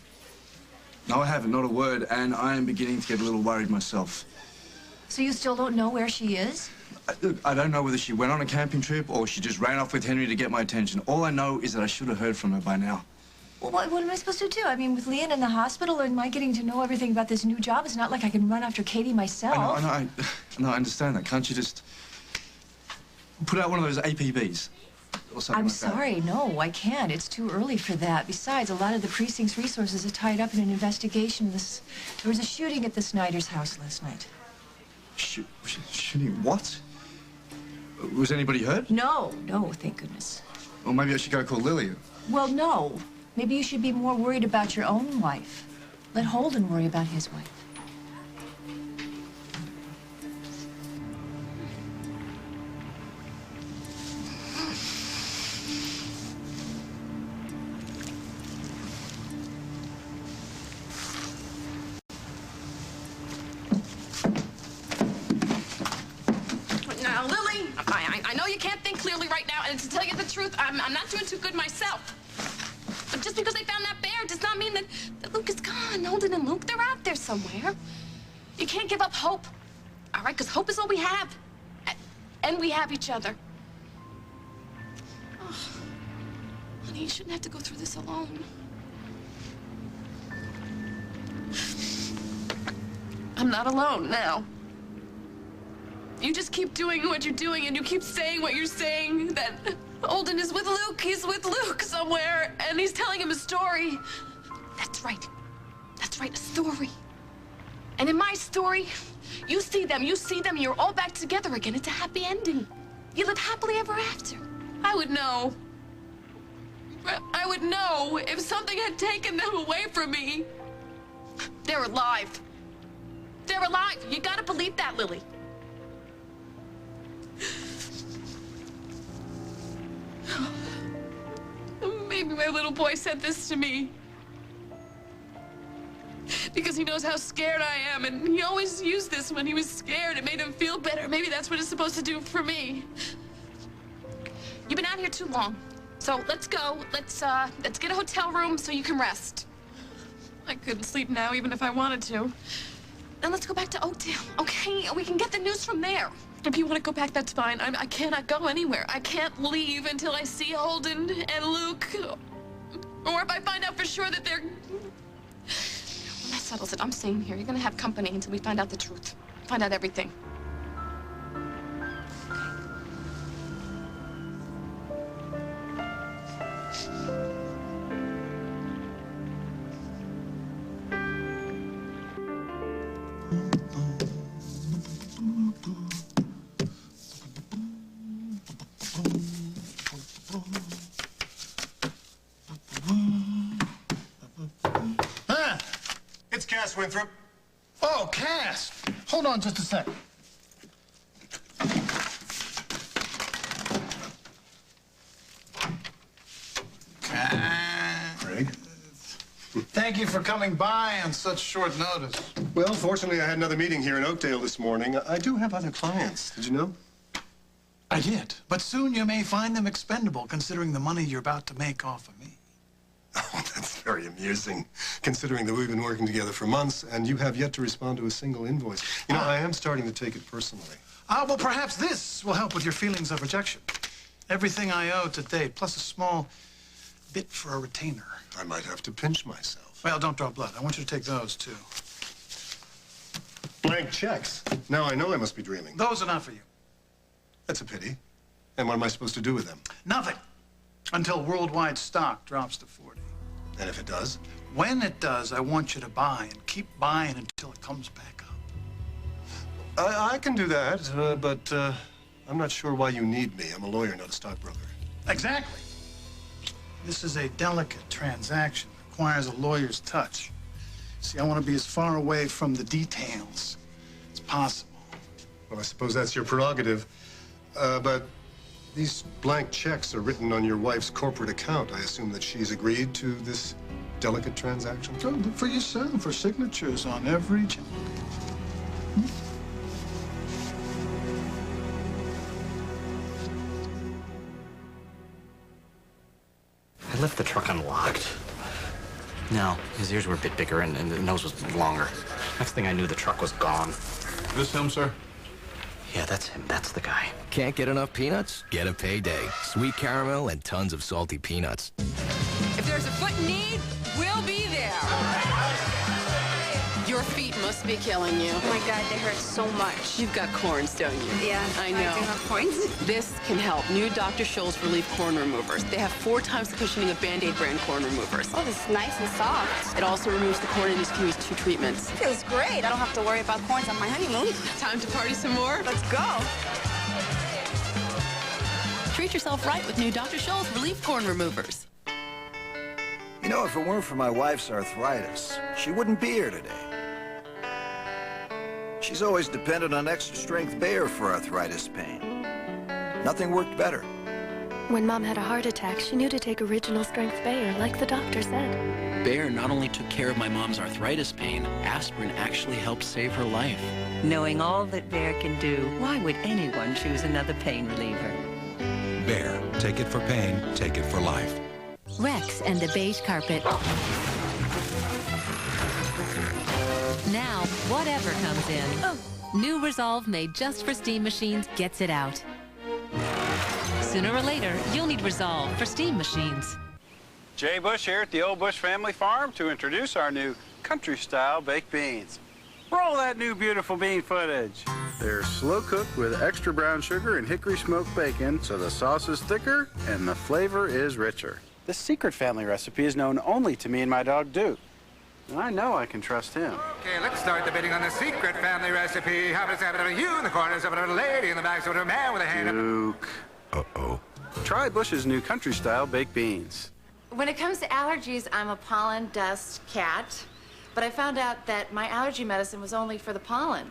No, I haven't. Not a word. And I am beginning to get a little worried myself. So you still don't know where she is? Look, I don't know whether she went on a camping trip or she just ran off with Henry to get my attention. All I know is that I should have heard from her by now. Well, what am I supposed to do? I mean, with Leon in the hospital and my getting to know everything about this new job, it's not like I can run after Katie myself. I know, I understand that. Can't you just put out one of those APBs? Or something I'm like that? sorry, no, I can't. It's too early for that. Besides, a lot of the precinct's resources are tied up in an investigation. There was a shooting at the Snyder's house last night. Shooting what? Was anybody hurt? No, thank goodness. Well, maybe I should go call Lily. Well, no. Maybe you should be more worried about your own wife. Let Holden worry about his wife. Now, Lily, I know you can't think clearly right now, and to tell you the truth, I'm not doing too good myself. But just because they found that bear does not mean that Luke is gone. Holden and Luke, they're out there somewhere. You can't give up hope, all right? Because hope is all we have. And we have each other. Oh, honey, you shouldn't have to go through this alone. I'm not alone now. You just keep doing what you're doing, and you keep saying what you're saying, that Holden is with Luke. He's with Luke somewhere, and he's telling him a story. That's right. That's right, a story. And in my story, you see them, and you're all back together again. It's a happy ending. You live happily ever after. I would know. I would know if something had taken them away from me. They're alive. They're alive. You gotta believe that, Lily. Maybe my little boy said this to me because he knows how scared I am, and he always used this when he was scared. It made him feel better. Maybe that's what it's supposed to do for me. You've been out here too long, So let's go. Let's get a hotel room so you can rest. I couldn't sleep now, even if I wanted to. And let's go back to Oakdale, okay? We can get the news from there. If you want to go back, that's fine. I cannot go anywhere. I can't leave until I see Holden and Luke. Or if I find out for sure that they're... Well, that settles it. I'm staying here. You're gonna have company until we find out the truth. Find out everything. It's Cass Winthrop. Oh, Cass! Hold on just a sec. Greg? Thank you for coming by on such short notice. Well, fortunately, I had another meeting here in Oakdale this morning. I do have other clients. Did you know? I did, but soon you may find them expendable, considering the money you're about to make off of me. Oh, that's very amusing, considering that we've been working together for months, and you have yet to respond to a single invoice. You know, I am starting to take it personally. Well, perhaps this will help with your feelings of rejection. Everything I owe to date, plus a small bit for a retainer. I might have to pinch myself. Well, don't draw blood. I want you to take those, too. Blank checks. Now I know I must be dreaming. Those are not for you. That's a pity. And what am I supposed to do with them? Nothing. Until worldwide stock drops to 40. And if it does? When it does, I want you to buy and keep buying until it comes back up. I can do that, but I'm not sure why you need me. I'm a lawyer, not a stockbroker. Exactly. This is a delicate transaction. Requires a lawyer's touch. See, I want to be as far away from the details as possible. Well, I suppose that's your prerogative. But these blank checks are written on your wife's corporate account. I assume that she's agreed to this delicate transaction? Go look for yourself for signatures on every check. I left the truck unlocked. No, his ears were a bit bigger and the nose was longer. Next thing I knew, the truck was gone. This him, sir? Yeah, that's him. That's the guy. Can't get enough peanuts? Get a Payday. Sweet caramel and tons of salty peanuts. If there's a foot in need, we'll be there. Your feet must be killing you. Oh my God, they hurt so much. You've got corns, don't you? Yeah, I know. I do have corns. This can help. New Dr. Scholl's Relief Corn Removers. They have 4 times the cushioning of Band-Aid brand corn removers. Oh, this is nice and soft. It also removes the corn in as few as 2 treatments. Feels great. I don't have to worry about corns on my honeymoon. Time to party some more? Let's go. Treat yourself right with new Dr. Scholl's Relief Corn Removers. You know, if it weren't for my wife's arthritis, she wouldn't be here today. She's always depended on extra-strength Bayer for arthritis pain. Nothing worked better. When Mom had a heart attack, she knew to take original strength Bayer, like the doctor said. Bayer not only took care of my mom's arthritis pain, aspirin actually helped save her life. Knowing all that Bayer can do, why would anyone choose another pain reliever? Bayer. Take it for pain, take it for life. Rex and the beige carpet. Now, whatever comes in, new Resolve made just for steam machines gets it out. Sooner or later, you'll need Resolve for steam machines. Jay Bush here at the Old Bush Family Farm to introduce our new country-style baked beans. Roll that new beautiful bean footage. They're slow cooked with extra brown sugar and hickory smoked bacon, so the sauce is thicker and the flavor is richer. This secret family recipe is known only to me and my dog Duke. And I know I can trust him. Okay, let's start the bidding on the secret family recipe. How about a you in the corner, a little lady in the back, a man with a hand up. Duke. Uh-oh. Try Bush's new country-style baked beans. When it comes to allergies, I'm a pollen dust cat. But I found out that my allergy medicine was only for the pollen.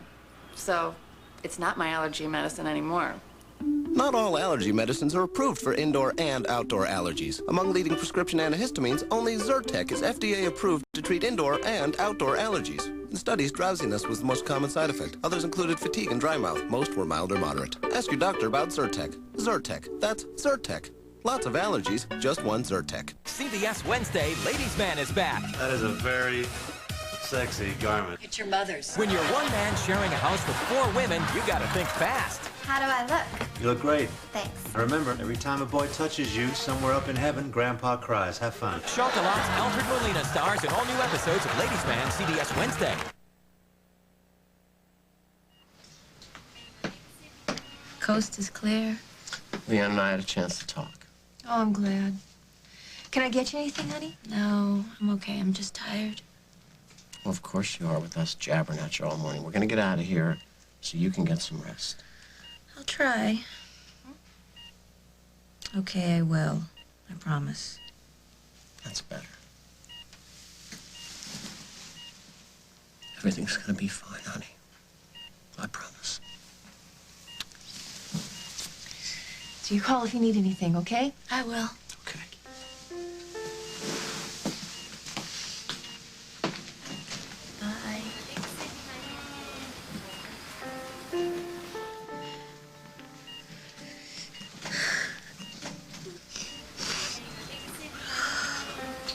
So it's not my allergy medicine anymore. Not all allergy medicines are approved for indoor and outdoor allergies. Among leading prescription antihistamines, only Zyrtec is FDA approved to treat indoor and outdoor allergies. In studies, drowsiness was the most common side effect. Others included fatigue and dry mouth. Most were mild or moderate. Ask your doctor about Zyrtec. Zyrtec. That's Zyrtec. Lots of allergies, just one Zyrtec. CVS Wednesday, Ladies' Man is back. That is a very sexy garment. It's your mother's. When you're one man sharing a house with 4 women, you gotta think fast. How do I look? You look great. Thanks. Remember, every time a boy touches you, somewhere up in heaven, Grandpa cries. Have fun. Chocolat's Alfred Molina stars in all new episodes of Ladies' Man, CVS Wednesday. Coast is clear. Leanne and I had a chance to talk. Oh, I'm glad. Can I get you anything, honey? No, I'm okay. I'm just tired. Well, of course you are, with us jabbering at you all morning. We're gonna get out of here so you can get some rest. I'll try. Okay, I will. I promise. That's better. Everything's gonna be fine, honey. I promise. So you call if you need anything, okay? I will. Okay. Bye.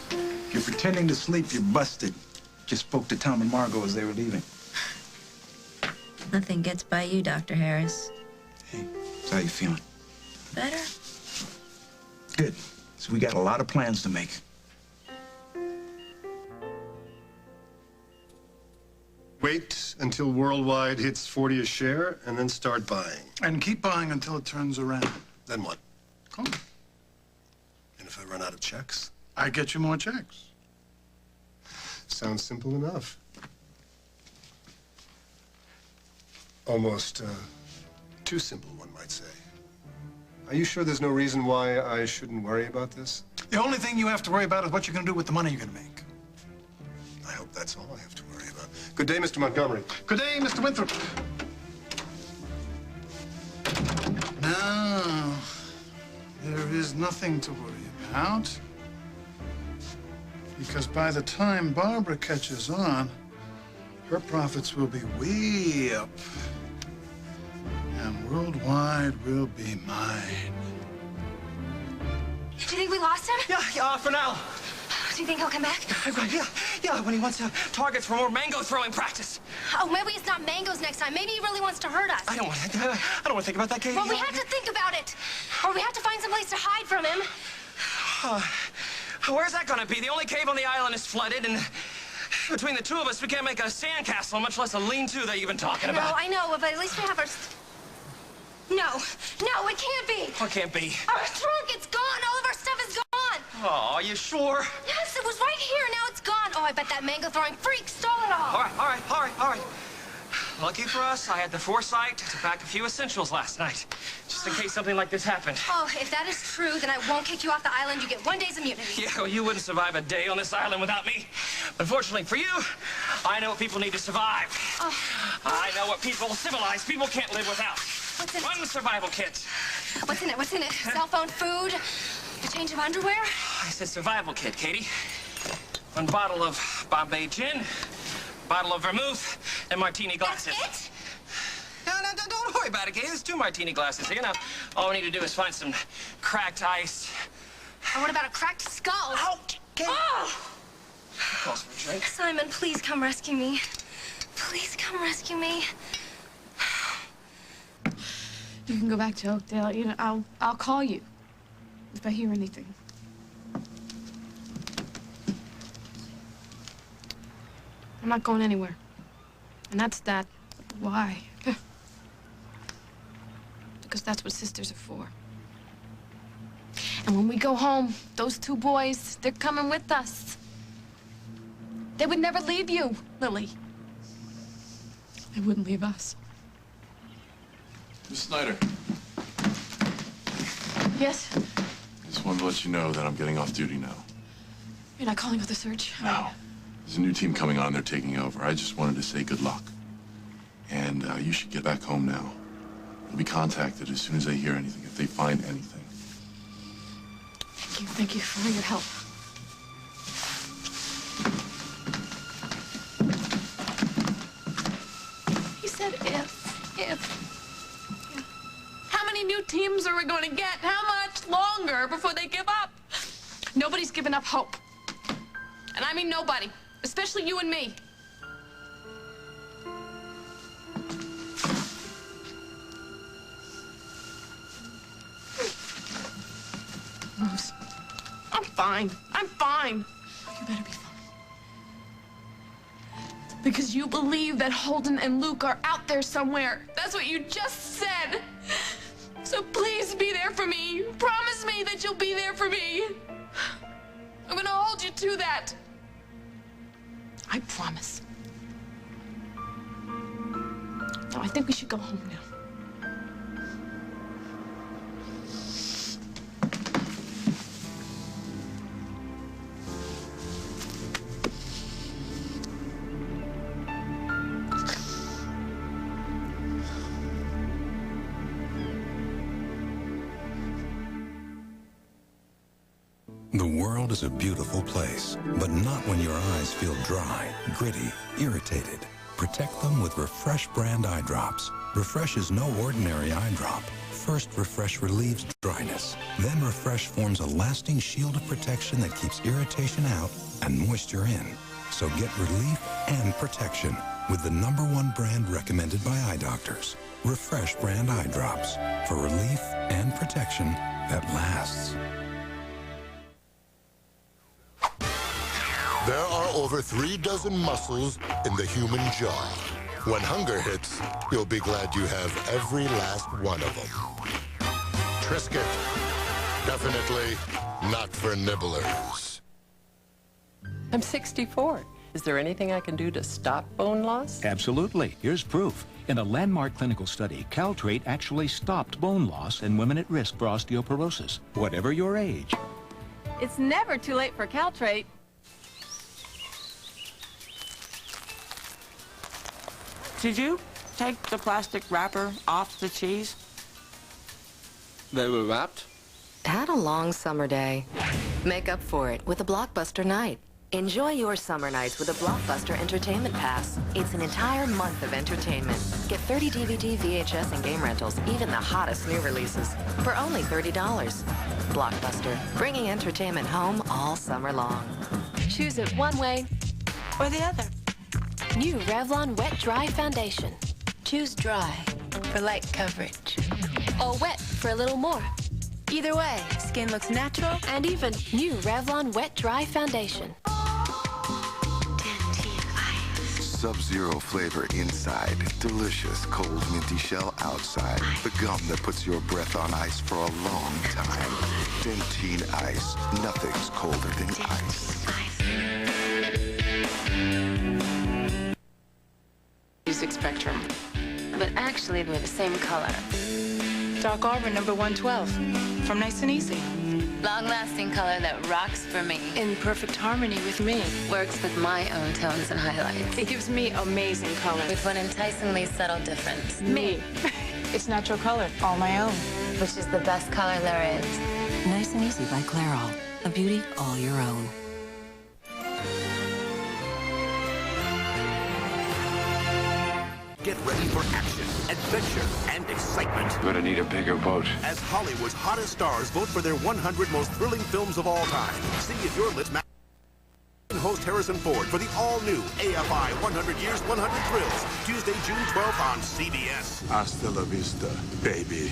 If you're pretending to sleep, you're busted. Just spoke to Tom and Margot as they were leaving. Nothing gets by you, Dr. Harris. Hey, so how you feeling? Better? Good. So we got a lot of plans to make. Wait until Worldwide hits 40 a share and then start buying. And keep buying until it turns around. Then what? Call me. And if I run out of checks? I get you more checks. Sounds simple enough. Almost too simple, one might say. Are you sure there's no reason why I shouldn't worry about this? The only thing you have to worry about is what you're going to do with the money you're going to make. I hope that's all I have to worry about. Good day, Mr. Montgomery. Good day, Mr. Winthrop. No, there is nothing to worry about. Because by the time Barbara catches on, her profits will be way up. And Worldwide will be mine. Do you think we lost him? Yeah, for now. Do you think he'll come back? Yeah, when he wants targets for more mango throwing practice. Oh, maybe it's not mangoes next time. Maybe he really wants to hurt us. I don't want to think about that, Katie. Well, we have to think about it. Or we have to find some place to hide from him. Where's that gonna be? The only cave on the island is flooded, and between the two of us, we can't make a sandcastle, much less a lean-to that you've been talking about. I know, but at least we have our... No, it can't be. What can't be? Our trunk, it's gone. All of our stuff is gone. Oh, are you sure? Yes, it was right here. Now it's gone. Oh, I bet that mango-throwing freak stole it all. All right. Lucky for us, I had the foresight to pack a few essentials last night, just in case something like this happened. Oh, if that is true, then I won't kick you off the island. You get 1 day's immunity. Yeah, well, you wouldn't survive a day on this island without me. But fortunately for you, I know what people need to survive. Oh. I know what civilized people can't live without. What's in it? One survival kit. What's in it? Cell phone, food, a change of underwear? I said survival kit, Katie. 1 bottle of Bombay gin, bottle of vermouth, and martini glasses. That's it? No, don't worry about it, Katie. There's 2 martini glasses here. Now, all we need to do is find some cracked ice. Or what about a cracked skull? Oh, Katie. Oh! Calls for a drink. Simon, please come rescue me. Please come rescue me. You can go back to Oakdale. You know, I'll call you if I hear anything. I'm not going anywhere. And that's that. Why? Because that's what sisters are for. And when we go home, those 2 boys, they're coming with us. They would never leave you, Lily. They wouldn't leave us. Miss Snyder. Yes? Just wanted to let you know that I'm getting off duty now. You're not calling with a search? No. There's a new team coming on. They're taking over. I just wanted to say good luck. And you should get back home now. You'll be contacted as soon as they hear anything, if they find anything. Thank you for your help. He said if. How many new teams are we going to get? How much longer before they give up? Nobody's given up hope. And I mean nobody, especially you and me. I'm fine. I'm fine. You better be fine. Because you believe that Holden and Luke are out there somewhere. That's what you just said. So please be there for me. Promise me that you'll be there for me. I'm gonna hold you to that. I promise. Now, I think we should go home now. The world is a beautiful place, but not when your eyes feel dry, gritty, irritated. Protect them with Refresh brand eye drops. Refresh is no ordinary eye drop. First, Refresh relieves dryness. Then Refresh forms a lasting shield of protection that keeps irritation out and moisture in. So get relief and protection with the #1 brand recommended by eye doctors. Refresh brand eye drops for relief and protection that lasts. There are over 3 dozen muscles in the human jaw. When hunger hits, you'll be glad you have every last one of them. Triscuit. Definitely not for nibblers. I'm 64. Is there anything I can do to stop bone loss? Absolutely. Here's proof. In a landmark clinical study, Caltrate actually stopped bone loss in women at risk for osteoporosis, whatever your age. It's never too late for Caltrate. Did you take the plastic wrapper off the cheese? They were wrapped? Had a long summer day. Make up for it with a Blockbuster night. Enjoy your summer nights with a Blockbuster Entertainment Pass. It's an entire month of entertainment. Get 30 DVD, VHS, and game rentals, even the hottest new releases, for only $30. Blockbuster, bringing entertainment home all summer long. Choose it one way or the other. New Revlon Wet Dry Foundation. Choose dry for light coverage, or wet for a little more. Either way, skin looks natural and even. New Revlon Wet Dry Foundation. Sub-Zero flavor inside, delicious cold minty shell outside. The gum that puts your breath on ice for a long time. Dentine Ice. Nothing's colder than ice. Music spectrum, but actually they're the same color. Dark Auburn number 112 from Nice and Easy. Long-lasting color that rocks for me. In perfect harmony with me. Works with my own tones and highlights. It gives me amazing color. With one enticingly subtle difference. Me. It's natural color, all my own. Which is the best color there is. Nice and Easy by Clairol. A beauty all your own. Get ready for action, adventure, and excitement. Gonna need a bigger boat. As Hollywood's hottest stars vote for their 100 most thrilling films of all time. See if your list matches host Harrison Ford for the all-new AFI 100 Years, 100 Thrills. Tuesday, June 12th on CBS. Hasta la vista, baby.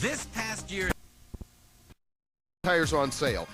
This past year... Tires on sale.